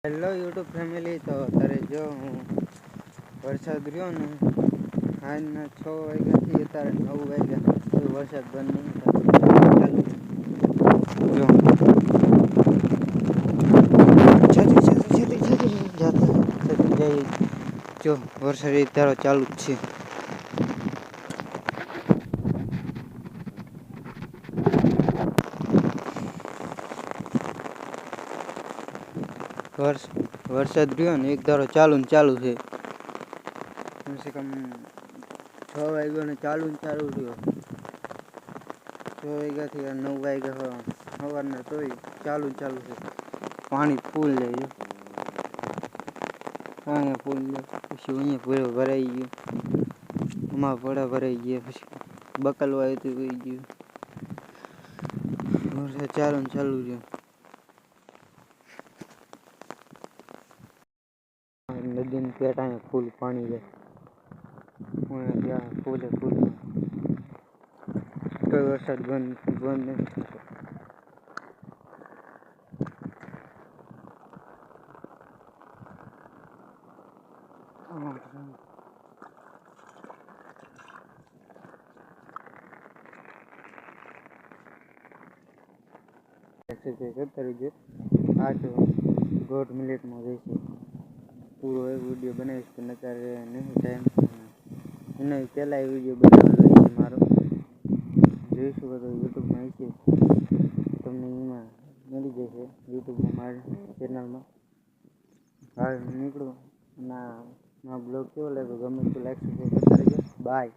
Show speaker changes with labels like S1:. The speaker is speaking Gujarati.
S1: Hello YouTube family. તો અત્યારે જો હું વરસાદ રહ્યો ને આજના 6 વાગ્યાથી અત્યારે 9 વાગ્યા તો વરસાદ બંધ નહીં થાય. જો વરસાદ ધારો ચાલુ જ છે. વરસાદ રહ્યો ને એક ધારો ચાલુ છે. કમસે કમ 6 વાગ્યા ને ચાલુ રહ્યો. 6 વાગ્યાથી 9 વાગ્યા સવારના તોય ચાલુ છે. પાણી ફૂલ જાય અહીંયા ફૂલ પછી અહીંયા પૂરો ભરાઈ ગયો. એમાં ભરા ભરાઈ ગયા પછી બકલવા આવી વહી ગયું. વરસાદ ચાલુ છે. નદીની પેટ અહીંયા ફૂલ પાણી જાય. ત્યાં ફૂલે કોઈ વરસાદ બંધ નહીં. આ તો 1.5 મિનિટમાં જઈશું. પૂરો એક વિડીયો બનાવીશ પણ અત્યારે નહીં ટાઈમ. એના પહેલાં વિડીયો બનાવેલો છે મારો. જોઈશું બધો યુટ્યુબમાં છે. તમને એમાં મળી જશે યુટ્યુબમાં મારા ચેનલમાં. હાલ નીકળું ના બ્લોગ કેવો લાગ્યો ગમે તો લાઈક સબસ્ક્રાઈબ કરતા રહેજો. બાય.